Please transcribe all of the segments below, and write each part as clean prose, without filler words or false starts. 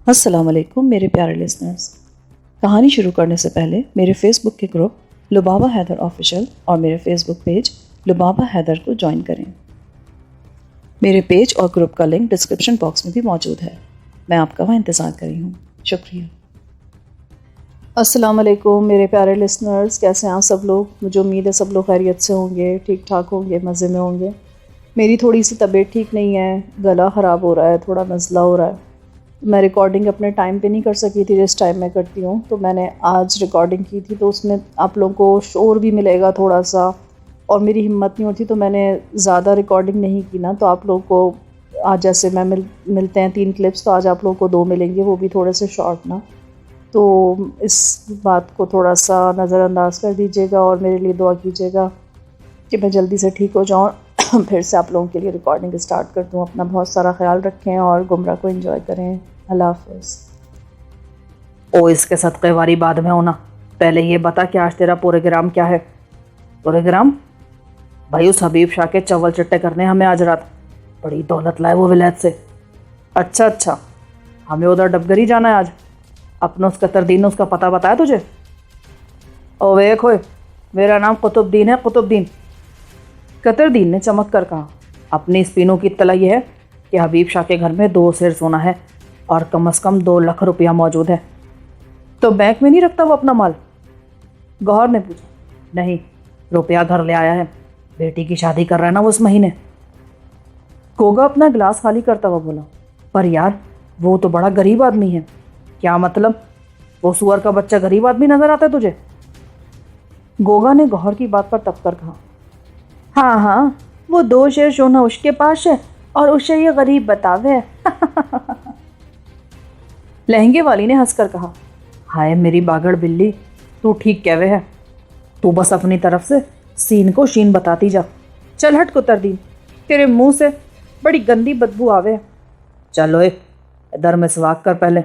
السلام علیکم میرے پیارے لسنرز. کہانی شروع کرنے سے پہلے میرے فیس بک کے گروپ لبابہ حیدر آفیشیل اور میرے فیس بک پیج لبابہ حیدر کو جوائن کریں. میرے پیج اور گروپ کا لنک ڈسکرپشن باکس میں بھی موجود ہے. میں آپ کا وہاں انتظار کر رہی ہوں. شکریہ. السلام علیکم میرے پیارے لسنرز. کیسے ہیں آپ سب لوگ؟ مجھے امید ہے سب لوگ خیریت سے ہوں گے، ٹھیک ٹھاک ہوں گے، مزے میں ہوں گے. میری تھوڑی سی طبیعت ٹھیک نہیں ہے، گلا خراب ہو رہا ہے، تھوڑا نزلہ ہو رہا ہے. میں ریکارڈنگ اپنے ٹائم پہ نہیں کر سکی تھی جس ٹائم میں کرتی ہوں، تو میں نے آج ریکارڈنگ کی تھی، تو اس میں آپ لوگوں کو شور بھی ملے گا تھوڑا سا، اور میری ہمت نہیں ہوتی تو میں نے زیادہ ریکارڈنگ نہیں کی نا. تو آپ لوگوں کو آج جیسے میں ملتے ہیں 3 کلپس، تو آج آپ لوگوں کو 2 ملیں گے، وہ بھی تھوڑے سے شارٹ نا. تو اس بات کو تھوڑا سا نظر انداز کر دیجیے گا اور میرے لیے دعا کیجیے گا کہ میں جلدی سے ٹھیک ہو جاؤں، پھر سے آپ لوگوں کے لیے ریکارڈنگ اسٹارٹ کر دوں. اپنا بہت سارا خیال رکھیں اور گمراہ کو انجوائے کریں. اللہ حافظ. اس کے صدقے واری بعد میں ہونا. پہلے یہ بتا کہ آج تیرا پروگرام کیا ہے؟ پروگرام بھائی اس حبیب شاہ کے چول چٹے کرنے ہمیں آج رات. بڑی دولت لائے وہ ولایت سے. اچھا ہمیں ادھر ڈبگری جانا ہے آج. اپنا اس قطر دین نے اس کا پتہ بتایا تجھے؟ او ویک ہوئے، میرا نام قطب دین ہے، قطب دین. قطر دین نے چمک کر کہا. اپنی اسپینوں کی اطلاع یہ ہے کہ حبیب شاہ کے گھر میں 2 سیر سونا ہے اور کم از کم 2 لاکھ روپیہ موجود ہے. تو بینک میں نہیں رکھتا وہ اپنا مال؟ گوہر نے پوچھا. نہیں، روپیہ گھر لے آیا ہے، بیٹی کی شادی کر رہا ہے نا وہ اس مہینے. گوگا اپنا گلاس خالی کرتا ہوا بولا. پر یار وہ تو بڑا غریب آدمی ہے. کیا مطلب؟ وہ سور کا بچہ غریب آدمی نظر آتا ہے تجھے؟ گوگا نے گوہر کی بات پر تپ کر کہا. ہاں وہ 2 شیر سونا اس کے پاس ہے اور اسے یہ غریب بتاوے ہے. لہنگے والی نے ہنس کر کہا. ہائے میری باگڑ بلی، تو ٹھیک کہوے ہے. تو بس اپنی طرف سے سین کو شین بتاتی جا. چل ہٹ قطر دین، تیرے منہ سے بڑی گندی بدبو آوے. چلو ادھر مسواک کر پہلے،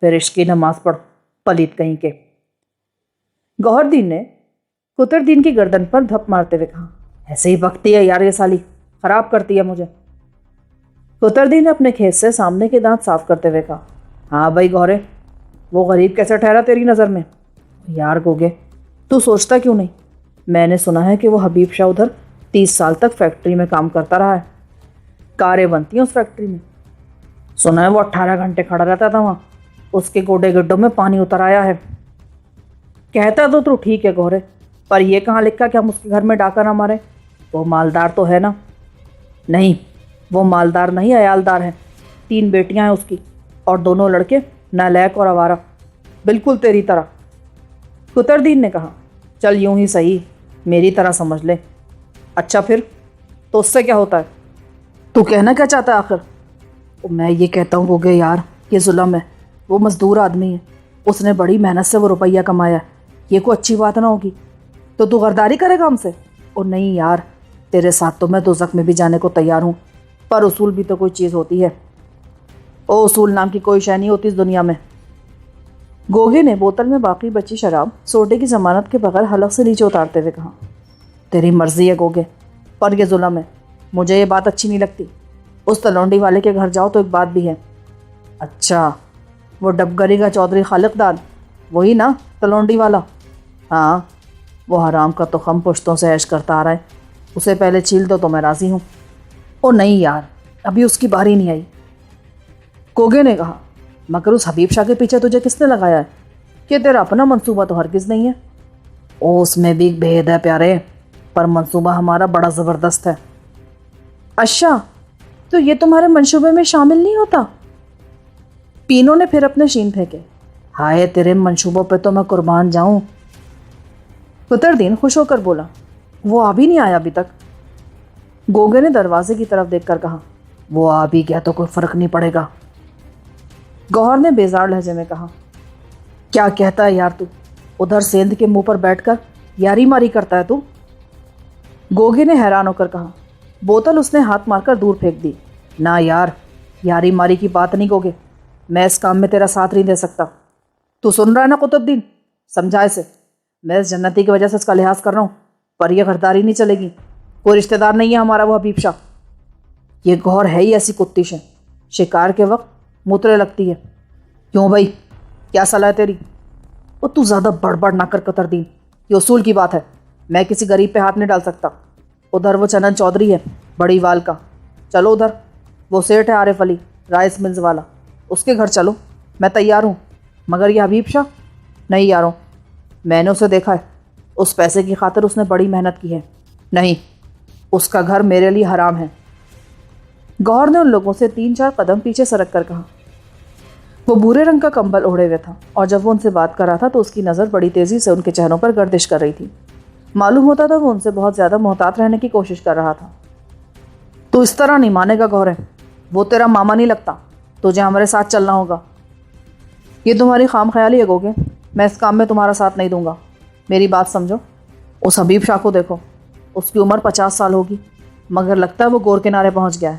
پھر عشق کی نماز پڑھ، پلیت کہیں کے. گوہر دین نے قطر دین کی گردن پر دھپ مارتے ہوئے کہا. ایسے ہی بکتی ہے یار یہ سالی، خراب کرتی ہے مجھے. قطر دین نے اپنے کھیت سے سامنے کے دانت صاف کرتے ہوئے کہا. ہاں بھائی گورے، وہ غریب کیسے ٹھہرا تیری نظر میں؟ یار گوگے تو سوچتا کیوں نہیں؟ میں نے سنا ہے کہ وہ حبیب شاہ ادھر 30 سال تک فیکٹری میں کام کرتا رہا ہے. کاریں بنتی ہیں اس فیکٹری میں. سنا ہے وہ 18 گھنٹے کھڑا رہتا تھا وہاں، اس کے گوڈے گڈوں میں پانی اتر آیا ہے. کہتا تو ٹھیک ہے گورے، پر یہ کہاں لکھا کہ ہم اس کے گھر میں ڈاکہ نہ مارے؟ وہ مالدار تو ہے نا؟ نہیں، وہ مالدار نہیں، عیالدار ہے. 3 بیٹیاں ہیں اس کی، اور دونوں لڑکے نالائق اور آوارہ، بالکل تیری طرح. قطر دین نے کہا. چل یوں ہی صحیح، میری طرح سمجھ لے. اچھا پھر تو اس سے کیا ہوتا ہے؟ تو کہنا کیا چاہتا ہے آخر؟ میں یہ کہتا ہوں گوگے یار، یہ ظلم ہے. وہ مزدور آدمی ہے، اس نے بڑی محنت سے وہ روپیہ کمایا ہے. یہ کوئی اچھی بات نہ ہوگی. تو غرداری کرے گا ہم سے؟ اور نہیں یار، تیرے ساتھ تو میں دوزخ میں بھی جانے کو تیار ہوں، پر اصول بھی تو کوئی چیز ہوتی ہے. او اصول نام کی کوئی شے نہیں ہوتی اس دنیا میں. گوگے نے بوتل میں باقی بچی شراب سوڈے کی ضمانت کے بغیر حلق سے نیچے اتارتے ہوئے کہا. تیری مرضی ہے گوگے، پر یہ ظلم ہے. مجھے یہ بات اچھی نہیں لگتی. اس تلونڈی والے کے گھر جاؤ تو ایک بات بھی ہے. اچھا، وہ ڈبگری کا چودھری خالق داد، وہی نا تلونڈی والا؟ ہاں، وہ حرام کا تخم پشتوں سے عیش کرتا آ رہا ہے. اسے پہلے چھیل دو تو میں راضی ہوں. او نہیں یار، ابھی اس کی باری نہیں آئی. گوگے نے کہا. مگر اس حبیب شاہ کے پیچھے تجھے کس نے لگایا ہے؟ کہ تیرا اپنا منصوبہ تو ہرگز نہیں ہے. او اس میں بھی بھید ہے پیارے، پر منصوبہ ہمارا بڑا زبردست ہے. اچھا، تو یہ تمہارے منصوبے میں شامل نہیں ہوتا؟ پینوں نے پھر اپنے شین پھینکے. ہائے تیرے منصوبوں پہ تو میں قربان جاؤں. قطر دین خوش ہو کر بولا. وہ آ بھی نہیں آیا ابھی تک؟ گوگے نے دروازے کی طرف دیکھ کر کہا. وہ آ بھی گیا تو کوئی فرق نہیں پڑے گا. گوہر نے بیزار لہجے میں کہا. کیا کہتا ہے یار تو؟ ادھر سیندھ کے منہ پر بیٹھ کر یاری ماری کرتا ہے تو؟ گوگے نے حیران ہو کر کہا. بوتل اس نے ہاتھ مار کر دور پھینک دی. نہ یار، یاری ماری کی بات نہیں گوگے، میں اس کام میں تیرا ساتھ نہیں دے سکتا. تو سن رہا ہے نا قطب دین؟ سمجھا اسے. میں اس جنتی کی وجہ سے اس کا لحاظ کر رہا ہوں، پر یہ غداری نہیں چلے گی. کوئی رشتہ دار نہیں ہے ہمارا وہ حبیب شاہ. یہ گوہر ہے ہی ایسی کتی ہے، شکار کے وقت مترے لگتی ہے. کیوں بھائی، کیا صلاح ہے تیری؟ وہ تو زیادہ بڑبڑ نہ کر قطر دین، یہ اصول کی بات ہے، میں کسی غریب پہ ہاتھ نہیں ڈال سکتا۔ ادھر وہ چنن چودھری ہے بڑی وال کا، چلو ادھر، وہ سیٹھ ہے عارف علی رائس ملز والا، اس کے گھر چلو، میں تیار ہوں۔ مگر یہ حبیب شاہ؟ نہیں یاروں، میں نے اسے دیکھا ہے، اس پیسے کی خاطر اس نے بڑی محنت کی ہے، نہیں، اس کا گھر میرے لیے حرام ہے۔ گوہر نے ان لوگوں سے 3-4 قدم پیچھے سرک کر کہا۔ وہ بھورے رنگ کا کمبل اوڑھے ہوئے تھا، اور جب وہ ان سے بات کر رہا تھا تو اس کی نظر بڑی تیزی سے ان کے چہروں پر گردش کر رہی تھی۔ معلوم ہوتا تھا وہ ان سے بہت زیادہ محتاط رہنے کی کوشش کر رہا تھا۔ تو اس طرح نہیں مانے گا گوہر، وہ تیرا ماما نہیں لگتا، تجھے ہمارے ساتھ چلنا ہوگا۔ یہ تمہاری خام خیالی ہے گوگے، میں اس کام میں تمہارا ساتھ نہیں دوں گا، میری بات سمجھو۔ اس حبیب شاہ کو دیکھو، اس کی عمر 50 سال ہوگی، مگر لگتا ہے وہ گور کنارے پہنچ گیا ہے۔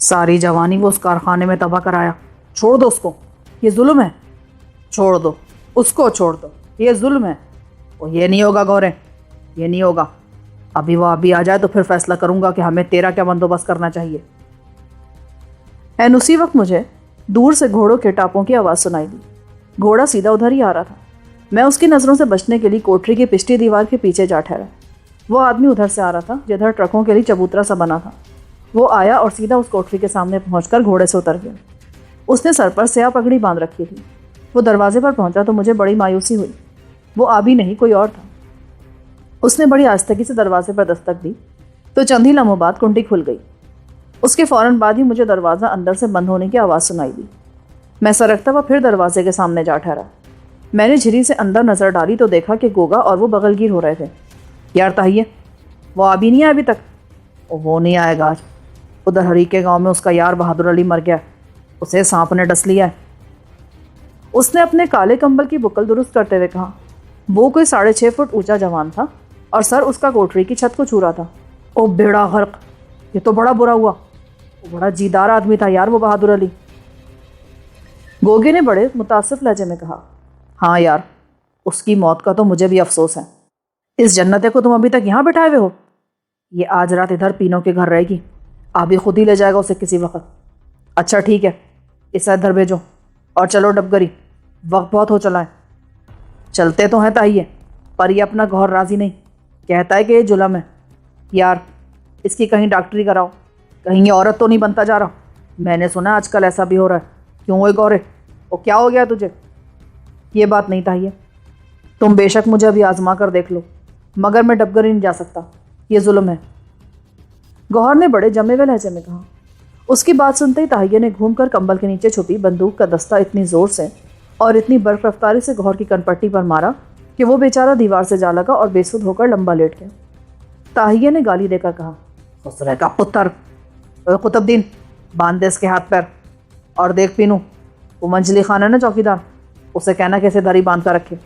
ساری جوانی وہ اس کارخانے میں تباہ کرایا، چھوڑ دو اس کو، یہ ظلم ہے۔ چھوڑ دو اس کو، چھوڑ دو، یہ ظلم ہے۔ وہ یہ نہیں ہوگا گورے، یہ نہیں ہوگا، ابھی وہ ابھی آ جائے تو پھر فیصلہ کروں گا کہ ہمیں تیرا کیا بندوبست کرنا چاہیے۔ اسی وقت مجھے دور سے گھوڑوں کے ٹاپوں کی آواز سنائی دی۔ گھوڑا سیدھا ادھر ہی آ رہا تھا۔ میں اس کی نظروں سے بچنے کے لیے کوٹری کی پچھلی دیوار کے پیچھے جا ٹھہرا۔ وہ آدمی ادھر سے آ رہا تھا جدھر ٹرکوں کے لیے چبوترا سا بنا تھا۔ وہ آیا اور سیدھا اس کوٹری کے سامنے پہنچ کر گھوڑے سے اتر گیا۔ اس نے سر پر سیاہ پگڑی باندھ رکھی تھی۔ وہ دروازے پر پہنچا تو مجھے بڑی مایوسی ہوئی، وہ آبی نہیں، کوئی اور تھا۔ اس نے بڑی آہستگی سے دروازے پر دستک دی تو چند ہی لمحوں بعد کنڈی کھل گئی۔ اس کے فوراً بعد ہی مجھے دروازہ اندر سے بند ہونے کی آواز سنائی دی۔ میں سرکتا ہوا پھر دروازے کے سامنے جا ٹھہرا۔ میں نے جھری سے اندر نظر ڈالی تو دیکھا کہ گوگا اور وہ بغل گیر ہو رہے تھے۔ یار تاہیے، وہ آبی نہیں آیا ابھی تک؟ وہ نہیں آئے گا آج، ادھر ہری کے گاؤں میں اس کا یار بہادر علی مر گیا، اسے سانپ نے ڈس لیا ہے۔ اس نے اپنے کالے کمبل کی بکل درست کرتے ہوئے کہا۔ وہ کوئی 6.5 فٹ اونچا جوان تھا اور سر اس کا کوٹری کی چھت کو چھو رہا تھا۔ او بیڑا غرق، یہ تو بڑا برا ہوا، وہ بڑا جیدار آدمی تھا یار وہ بہادر علی۔ گوگے نے بڑے متاسف لہجے میں کہا۔ ہاں یار، اس کی موت کا تو مجھے بھی افسوس ہے۔ اس جنتے کو تم ابھی تک یہاں بٹھائے ہوئے ہو؟ یہ آج رات ادھر پینوں کے گھر رہے گی، آبی خود ہی لے جائے گا اسے کسی وقت۔ اچھا ٹھیک ہے، اسے ادھر بھیجو اور چلو ڈبگری، وقت بہت ہو چلا ہے۔ چلتے تو ہیں تاہیے، پر یہ اپنا گھور راضی نہیں، کہتا ہے کہ یہ ظلم ہے۔ یار اس کی کہیں ڈاکٹری کراؤ، کہیں یہ عورت تو نہیں بنتا جا رہا۔ میں نے سنا آج کل ایسا بھی ہو رہا ہے۔ کیوں ہوئے گورے، وہ کیا ہو گیا تجھے؟ یہ بات نہیں تاہیے، تم بے شک مجھے ابھی آزما کر دیکھ لو، مگر میں ڈبگری نہیں جا سکتا، یہ ظلم ہے، گوہر نے بڑے جمے ہوئے لہجے میں کہا۔ اس کی بات سنتے ہی تاہیے نے گھوم کر کمبل کے نیچے چھپی بندوق کا دستہ اتنی زور سے اور اتنی برف رفتاری سے گوہر کی کنپٹی پر مارا کہ وہ بیچارہ دیوار سے جا لگا اور بے سود ہو کر لمبا لیٹ گیا۔ تاہیے نے گالی دے کر کہا، خسرے کا پتر، اے قطب دین، باندھ دے اس کے ہاتھ پیر، اور دیکھ پینو، وہ منجلی خان ہے نا چوکیدار، اسے کہنا کہ اسے دھری باندھ کر رکھے،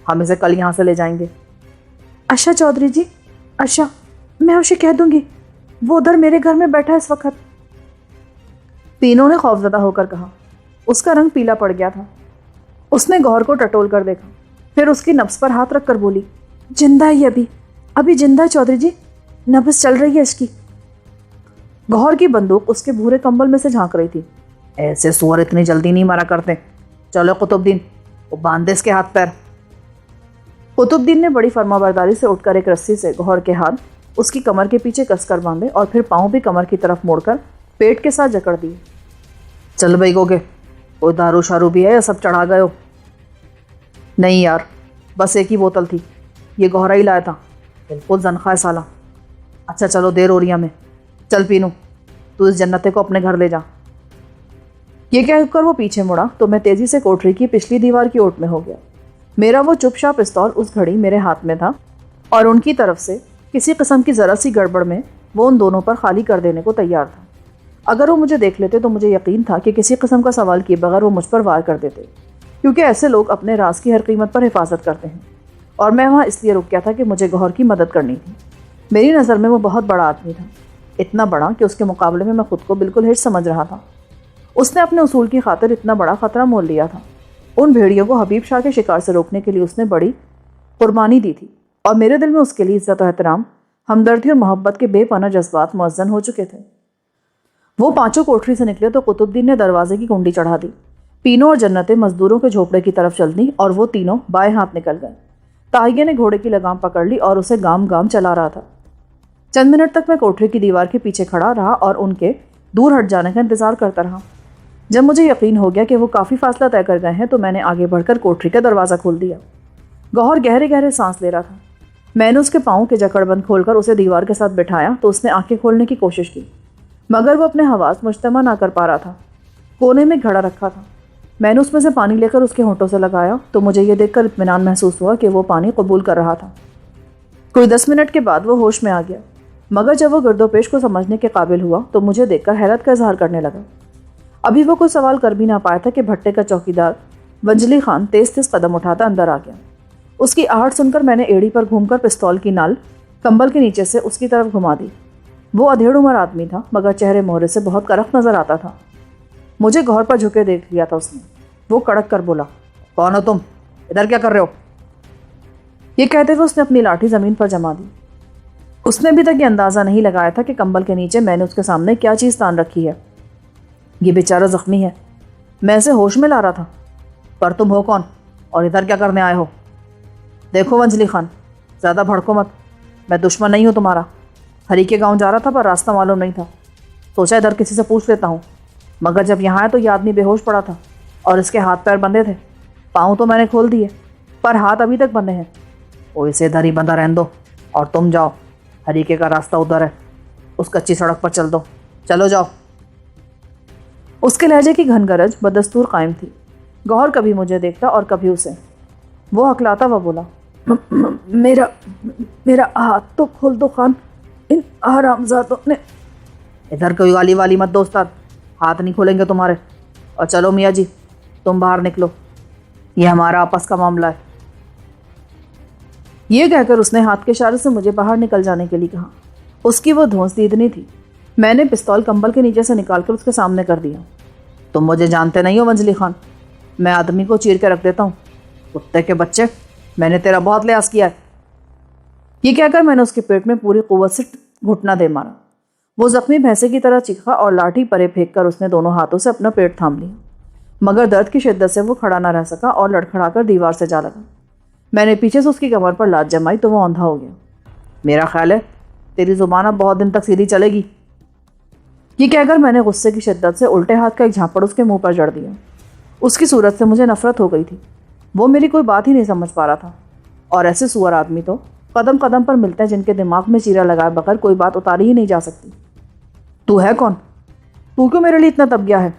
ہم اسے کل یہاں سے لے جائیں گے۔ اچھا چودھری جی، اچھا، میں اسے کہہ دوں گی، وہ ادھر میرے گھر میں بیٹھا ہے اس وقت۔ پینو نے خوفزدہ ہو کر کہا۔ اس کا رنگ پیلا پڑ گیا تھا۔ اس نے گوہر کو ٹٹول کر دیکھا، پھر اس کی نبض پر ہاتھ رکھ کر بولی، زندہ ہی ابھی زندہ ہے چودھری جی، نبض چل رہی ہے اس کی۔ گوہر کی بندوق اس کے بھورے کمبل میں سے جھانک رہی تھی۔ ایسے سور اتنی جلدی نہیں مرا کرتے، چلو قطب دین، وہ باندھ دے اس کے ہاتھ پیر۔ قطب دین نے بڑی فرما برداری سے اٹھ کر ایک رسی سے گوہر کے ہاتھ اس کی کمر کے پیچھے کس کر باندھے اور پھر پاؤں بھی کمر کی طرف موڑ کر پیٹ کے ساتھ جکڑ دیے۔ چل بھائی گوگے، کوئی دارو شارو بھی ہے یا سب چڑھا گئے ہو؟ نہیں یار، بس ایک ہی بوتل تھی، یہ گوہرا ہی لایا تھا، بالکل زنخواہ سالہ۔ اچھا چلو، دیر ہو رہی ہے ہمیں، چل پینو، تو اس جنتے کو اپنے گھر لے جا۔ یہ کہہ کر وہ پیچھے مڑا تو میں تیزی سے کوٹری کی پچھلی دیوار کی اوٹ میں ہو گیا۔ میرا وہ چپ چاپ پستول اس گھڑی میرے ہاتھ میں تھا اور ان کی طرف سے کسی قسم کی ذرا سی گڑبڑ میں وہ ان دونوں پر خالی کر دینے کو تیار تھا۔ اگر وہ مجھے دیکھ لیتے تو مجھے یقین تھا کہ کسی قسم کا سوال کیے بغیر وہ مجھ پر وار کر دیتے، کیونکہ ایسے لوگ اپنے راز کی ہر قیمت پر حفاظت کرتے ہیں، اور میں وہاں اس لیے رک گیا تھا کہ مجھے گوہر کی مدد کرنی تھی۔ میری نظر میں وہ بہت بڑا آدمی تھا، اتنا بڑا کہ اس کے مقابلے میں خود کو بالکل ہیچ سمجھ رہا تھا۔ اس نے اپنے اصول کی خاطر اتنا بڑا خطرہ مول لیا تھا۔ ان بھیڑیوں کو حبیب شاہ کے شکار سے روکنے کے لیے اس نے بڑی قربانی دی تھی، اور میرے دل میں اس کے لیے عزت و احترام، ہمدردی اور محبت کے بے پناہ جذبات مؤذن ہو چکے تھے۔ وہ پانچوں کوٹری سے نکلے تو قطب دین نے دروازے کی کنڈی چڑھا دی۔ پینو اور جنتیں مزدوروں کے جھوپڑے کی طرف چل دیں اور وہ تینوں بائیں ہاتھ نکل گئے۔ تاہیہ نے گھوڑے کی لگام پکڑ لی اور اسے گام گام چلا رہا تھا۔ چند منٹ تک میں کوٹھری کی دیوار کے پیچھے کھڑا رہا اور ان کے دور ہٹ جانے کا انتظار کرتا رہا۔ جب مجھے یقین ہو گیا کہ وہ کافی فاصلہ طے کر گئے ہیں تو میں نے آگے بڑھ کر کوٹھری کا دروازہ کھول دیا۔ گوہر گہرے گہرے سانس لے رہا تھا۔ میں نے اس کے پاؤں کے جکڑ بند کھول کر اسے دیوار کے ساتھ بٹھایا تو اس نے آنکھیں کھولنے کی کوشش کی، مگر وہ اپنے حواس مجتمع نہ کر پا رہا تھا۔ کونے میں گھڑا رکھا تھا۔ میں نے اس میں سے پانی لے کر اس کے ہونٹوں سے لگایا تو مجھے یہ دیکھ کر اطمینان محسوس ہوا کہ وہ پانی قبول کر رہا تھا۔ کوئی 10 منٹ کے بعد وہ ہوش میں آ گیا، مگر جب وہ گرد و پیش کو سمجھنے کے قابل ہوا تو مجھے دیکھ کر حیرت کا اظہار کرنے لگا۔ ابھی وہ کوئی سوال کر بھی نہ پایا تھا کہ بھٹے کا چوکیدار ونجلی خان تیز تیز قدم اٹھاتا اندر آ گیا۔ اس کی آہٹ سن کر میں نے ایڑی پر گھوم کر پستول کی نال کمبل کے نیچے سے اس کی طرف گھما دی۔ وہ ادھیڑ عمر آدمی تھا مگر چہرے مہرے سے بہت کرخت نظر آتا تھا۔ مجھے گھور پر جھکے دیکھ لیا تھا اس نے۔ وہ کڑک کر بولا، کون ہو تم؟ ادھر کیا کر رہے ہو؟ یہ کہتے ہوئے اس نے اپنی لاٹھی زمین پر جما دی۔ اس نے ابھی تک یہ اندازہ نہیں لگایا تھا کہ کمبل کے نیچے میں نے اس کے سامنے کیا چیز تان رکھی ہے۔ یہ بیچارہ زخمی ہے، میں اسے ہوش میں لا رہا تھا۔ پر تم ہو کون اور ادھر کیا کرنے آئے ہو؟ دیکھو ونجلی خان، زیادہ بھڑکو مت، میں دشمن نہیں ہوں تمہارا۔ ہری کے گاؤں جا رہا تھا پر راستہ معلوم نہیں تھا، سوچا ادھر کسی سے پوچھ لیتا ہوں، مگر جب یہاں آیا تو یہ آدمی بے ہوش پڑا تھا اور اس کے ہاتھ پیر بندھے تھے۔ پاؤں تو میں نے کھول دیے پر ہاتھ ابھی تک بندھے ہیں۔ وہ اسے ادھر ہی بندھا رہن دو اور تم جاؤ، ہریکے کا راستہ ادھر ہے، اس کچی سڑک پر چل دو، چلو جاؤ۔ اس کے لہجے کی گھن گرج بدستور قائم تھی۔ گوہر کبھی مجھے دیکھتا اور کبھی اسے۔ وہ ہکلاتا ہوا بولا، میرا ہاتھ تو کھول دو خان، ان حرامزادوں نے۔ ادھر کوئی والی والی مت دو استاد، ہاتھ نہیں کھولیں گے تمہارے۔ اور چلو میاں جی، تم باہر نکلو، یہ ہمارا آپس کا معاملہ ہے۔ یہ کہہ کر اس نے ہاتھ کے اشارے سے مجھے باہر نکل جانے کے لیے کہا۔ اس کی وہ دھونس دیدنی تھی۔ میں نے پستول کمبل کے نیچے سے نکال کر اس کے سامنے کر دیا۔ تم مجھے جانتے نہیں ہو ونجلی خان، میں آدمی کو چیر کے رکھ دیتا ہوں، کتے کے بچے، میں نے تیرا بہت لحاظ کیا ہے۔ یہ کہہ کر میں نے اس کے پیٹ میں پوری قوت سے گھٹنا دے مارا۔ وہ زخمی بھینسے کی طرح چیخا اور لاٹھی پرے پھینک کر اس نے دونوں ہاتھوں سے اپنا پیٹ تھام لیا، مگر درد کی شدت سے وہ کھڑا نہ رہ سکا اور لڑکھڑا کر دیوار سے جا لگا۔ میں نے پیچھے سے اس کی کمر پر لات جمائی تو وہ اندھا ہو گیا۔ میرا خیال ہے تیری زبان اب بہت دن تک سیدھی چلے گی۔ یہ کہہ کر میں نے غصے کی شدت سے الٹے ہاتھ کا ایک جھاپڑ اس کے منہ پر جڑ دیا۔ اس کی صورت سے مجھے نفرت ہو گئی تھی۔ وہ میری کوئی بات ہی نہیں سمجھ پا رہا تھا، اور ایسے سور آدمی تو قدم قدم پر ملتے ہیں جن کے دماغ میں چیرا لگائے بغیر کوئی بات اتاری ہی نہیں جا سکتی۔ تو ہے کون؟ تو کیوں میرے لیے اتنا تب گیا ہے؟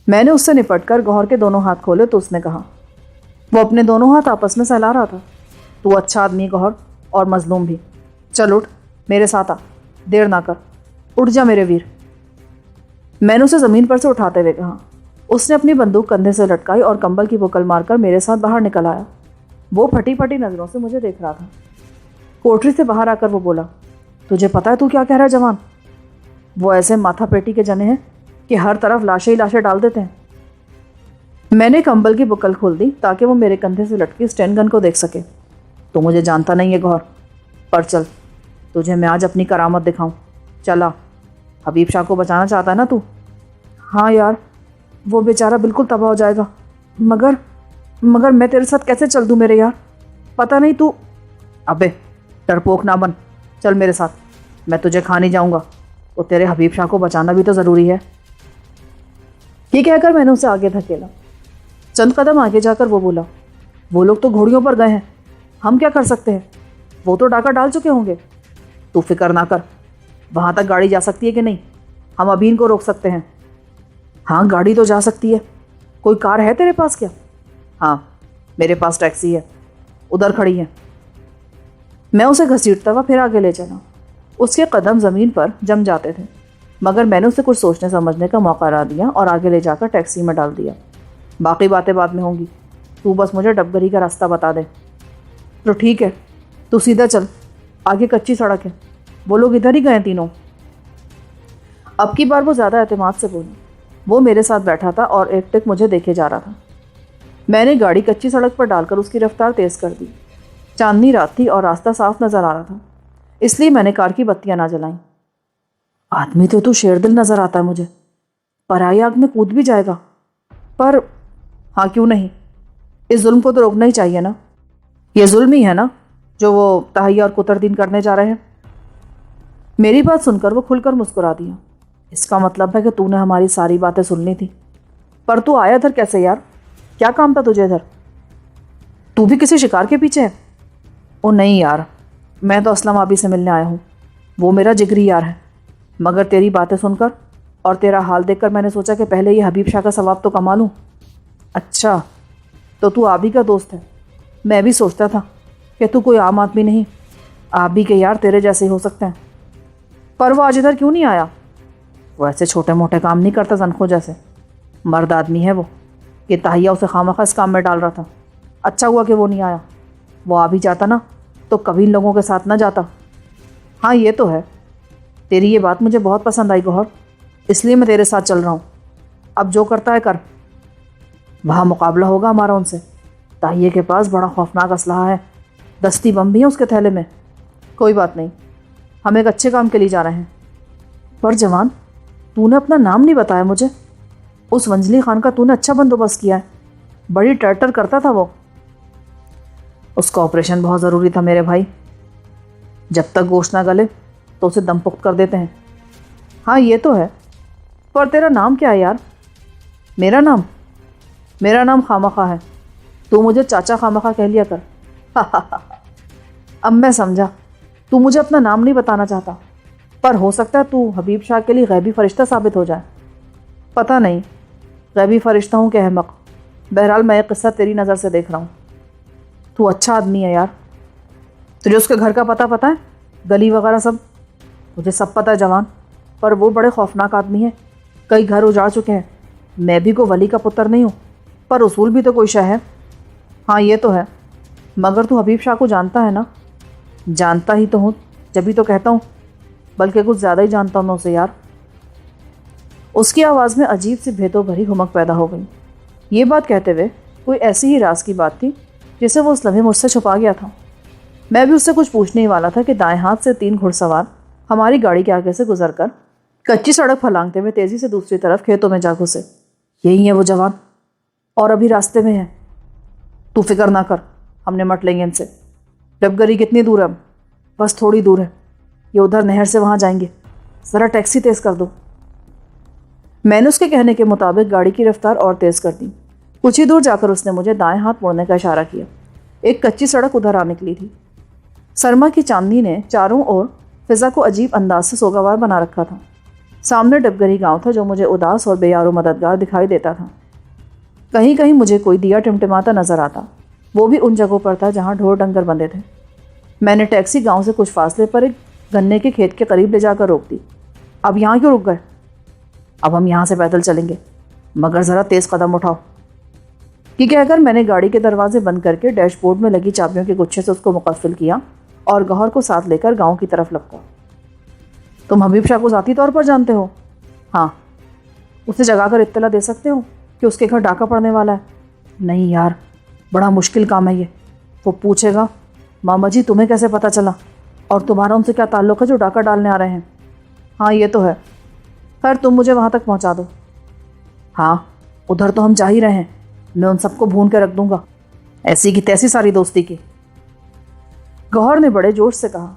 میں نے اس سے نپٹ کر گوہر کے دونوں ہاتھ کھولے تو اس نے کہا، وہ اپنے دونوں ہاتھ آپس میں سہلا رہا تھا، تو اچھا آدمی گوہر اور مظلوم بھی۔ چل اٹھ، میرے ساتھ آ، دیر نہ کر، اٹھ جا میرے ویر۔ میں نے اسے زمین پر سے اٹھاتے ہوئے کہا۔ اس نے اپنی بندوق کندھے سے لٹکائی اور کمبل کی بکل مار کر میرے ساتھ باہر نکل آیا۔ وہ پھٹی پھٹی نظروں سے مجھے دیکھ رہا تھا۔ کوٹری سے باہر آ کر وہ بولا، تجھے پتا ہے تو کیا کہہ رہا ہے جوان؟ وہ ایسے ماتھا پیٹی کے جنے ہیں کہ ہر طرف لاشیں ہی لاشیں ڈال دیتے ہیں۔ میں نے کمبل کی بکل کھول دی تاکہ وہ میرے کندھے سے لٹکی اسٹین گن کو دیکھ سکے۔ تو مجھے جانتا نہیں ہے گوہر، پر چل، تجھے میں آج اپنی کرامت دکھاؤں۔ چلا، حبیب شاہ کو بچانا چاہتا ہے نا تو؟ ہاں یار، وہ بیچارہ بالکل تباہ ہو جائے گا، مگر میں تیرے ساتھ کیسے چل دوں میرے یار؟ پتہ نہیں تو۔ ابے ڈرپوک نہ بن، چل میرے ساتھ، میں تجھے کھا نہیں جاؤں گا، تو تیرے حبیب شاہ کو بچانا بھی تو ضروری ہے۔ یہ کہہ کر میں نے اسے آگے دھکیلا۔ چند قدم آگے جا کر وہ بولا، وہ لوگ تو گھوڑیوں پر گئے ہیں، ہم کیا کر سکتے ہیں؟ وہ تو ڈاکہ ڈال چکے ہوں گے۔ تو فکر نہ کر، وہاں تک گاڑی جا سکتی ہے کہ نہیں؟ ہم ابھی ان کو روک سکتے ہیں۔ ہاں گاڑی تو جا سکتی ہے، کوئی کار ہے تیرے پاس کیا؟ ہاں میرے پاس ٹیکسی ہے، ادھر کھڑی ہے۔ میں اسے گھسیٹتا ہوا پھر آگے لے چلا۔ اس کے قدم زمین پر جم جاتے تھے، مگر میں نے اسے کچھ سوچنے سمجھنے کا موقع نہ دیا اور آگے لے جا کر ٹیکسی میں ڈال دیا۔ باقی باتیں بعد میں ہوں گی، تو بس مجھے ڈبگری کا راستہ بتا دے۔ تو ٹھیک ہے، تو سیدھا چل، آگے کچی سڑک ہے، وہ لوگ ادھر ہی گئے تینوں۔ اب کی بار وہ زیادہ اعتماد سے بولی۔ وہ میرے ساتھ بیٹھا تھا اور ایک ٹک مجھے دیکھے جا رہا تھا۔ میں نے گاڑی کچی سڑک پر ڈال کر اس کی رفتار تیز کر دی۔ چاندنی رات تھی اور راستہ صاف نظر آ رہا تھا، اس لیے میں نے کار کی بتیاں نہ جلائیں۔ آدمی تو شیر دل نظر آتا ہے مجھے، پرائی آگ میں کود بھی جائے گا۔ پر ہاں کیوں نہیں، اس ظلم کو تو روکنا ہی چاہیے نا. یہ ظلم ہی ہے نا جو وہ تہیہ اور قطردین کرنے جا رہے ہیں. میری بات سن کر وہ کھل کر مسکرا دیا. اس کا مطلب ہے کہ تو نے ہماری ساری باتیں سننی تھی. پر تو آیا ادھر کیسے یار؟ کیا کام تھا تجھے ادھر؟ تو بھی کسی شکار کے پیچھے ہے؟ او نہیں یار، میں تو اسلم آبی سے ملنے آیا ہوں. وہ میرا جگری یار ہے. مگر تیری باتیں سن کر اور تیرا حال دیکھ کر میں نے سوچا کہ پہلے یہ حبیب شاہ کا ثواب تو کما لوں. اچھا تو آبی کا دوست ہے. میں بھی سوچتا تھا کہ تو کوئی عام آدمی نہیں، آبی کے یار تیرے جیسے ہی ہو سکتے ہیں. پر وہ آج ادھر کیوں نہیں آیا؟ وہ ایسے چھوٹے موٹے کام نہیں کرتا زنخوں جیسے. مرد آدمی ہے وہ. یہ تہیہ اسے خامخواہ اس کام میں ڈال رہا تھا. اچھا ہوا کہ وہ نہیں آیا. وہ آ بھی جاتا نا تو کبھی ان لوگوں کے ساتھ نہ جاتا. ہاں یہ تو ہے. تیری یہ بات مجھے بہت پسند آئی گوہر، اس لیے میں تیرے ساتھ چل رہا ہوں. اب جو کرتا ہے کر. وہاں مقابلہ ہوگا ہمارا ان سے. تہیہ کے پاس بڑا خوفناک اسلحہ ہے، دستی بم بھی ہیں اس کے تھیلے میں. کوئی بات نہیں، ہم ایک اچھے کام کے لیے جا رہے ہیں. پر جوان، تو نے اپنا نام نہیں بتایا مجھے. اس ونجلی خان کا تو نے اچھا بندوبست کیا ہے، بڑی ٹرٹر کرتا تھا وہ. اس کا آپریشن بہت ضروری تھا میرے بھائی. جب تک گوشت نہ گلے تو اسے دم پخت کر دیتے ہیں. ہاں یہ تو ہے. پر تیرا نام کیا ہے یار؟ میرا نام خامخواہ ہے. تو مجھے چاچا خامخواہ کہہ لیا کر. اب میں سمجھا تو مجھے اپنا نام نہیں بتانا چاہتا. پر ہو سکتا ہے تو حبیب شاہ کے لیے غیبی فرشتہ ثابت ہو جائے. پتہ نہیں غیبی فرشتہ ہوں کہ احمق. بہرحال میں یہ قصہ تیری نظر سے دیکھ رہا ہوں. تو اچھا آدمی ہے یار. تجھے اس کے گھر کا پتہ ہے؟ گلی وغیرہ سب؟ مجھے سب پتہ ہے جوان، پر وہ بڑے خوفناک آدمی ہے. کئی گھر اجاڑ چکے ہیں. میں بھی کوئی ولی کا پتر نہیں ہوں، پر اصول بھی تو کوئی شے ہے. ہاں یہ تو ہے. مگر تو حبیب شاہ کو جانتا ہے نا؟ جانتا ہی تو ہوں، جبھی تو کہتا ہوں. بلکہ کچھ زیادہ ہی جانتا ہوں میں اسے یار. اس کی آواز میں عجیب سی بھیدوں بھری ہمک پیدا ہو گئی. یہ بات کہتے ہوئے کوئی ایسی ہی راز کی بات تھی جسے وہ اس لمحے مجھ سے چھپا گیا تھا. میں بھی اس سے کچھ پوچھنے ہی والا تھا کہ دائیں ہاتھ سے 3 گھڑ سوار ہماری گاڑی کے آگے سے گزر کر کچی سڑک پھلانگتے ہوئے تیزی سے دوسری طرف کھیتوں میں جا گھسے. یہی ہے وہ جوان، اور ابھی راستے میں ہے. تو فکر نہ کر، ہم نمٹ لیں گے ان سے. ڈبگری کتنی دور ہے؟ اب بس تھوڑی دور ہے. یہ ادھر نہر سے وہاں جائیں گے. ذرا ٹیکسی تیز کر دو. میں نے اس کے کہنے کے مطابق گاڑی کی رفتار اور تیز کر دی. کچھ ہی دور جا کر اس نے مجھے دائیں ہاتھ موڑنے کا اشارہ کیا. ایک کچی سڑک ادھر آ نکلی تھی. سرما کی چاندنی نے چاروں اور فضا کو عجیب انداز سے سوگوار بنا رکھا تھا. سامنے ڈبگری گاؤں تھا جو مجھے اداس اور بے یار و مددگار دکھائی دیتا تھا. کہیں کہیں مجھے کوئی دیا ٹمٹماتا نظر آتا، وہ بھی ان جگہوں پر تھا جہاں ڈھور ڈنگر بندھے تھے. میں نے ٹیکسی گاؤں سے کچھ فاصلے پر ایک گنے کے کھیت کے قریب لے جا کر روک دی. اب یہاں کیوں رک گئے؟ اب ہم یہاں سے پیدل چلیں گے، مگر ذرا تیز قدم اٹھاؤ. یہ کہہ کر میں نے گاڑی کے دروازے بند کر کے ڈیش بورڈ میں لگی چابیوں کے گچھے سے اس کو مقفل کیا اور گوہر کو ساتھ لے کر گاؤں کی طرف لپکا. تم حبیب شاہ کو ذاتی طور پر جانتے ہو؟ ہاں. اسے جگا کر اطلاع دے سکتے ہو کہ اس کے گھر ڈاکہ پڑنے والا ہے؟ نہیں یار، بڑا مشکل کام ہے یہ. وہ پوچھے گا ماما جی تمہیں کیسے پتہ چلا، اور تمہارا ان سے کیا تعلق ہے جو ڈاکہ ڈالنے آ رہے ہیں؟ ہاں یہ تو ہے. خیر تم مجھے وہاں تک پہنچا دو. ہاں ادھر تو ہم جا ہی رہے ہیں. میں ان سب کو بھون کے رکھ دوں گا، ایسی کی تیسی ساری دوستی کی. گوہر نے بڑے جوش سے کہا.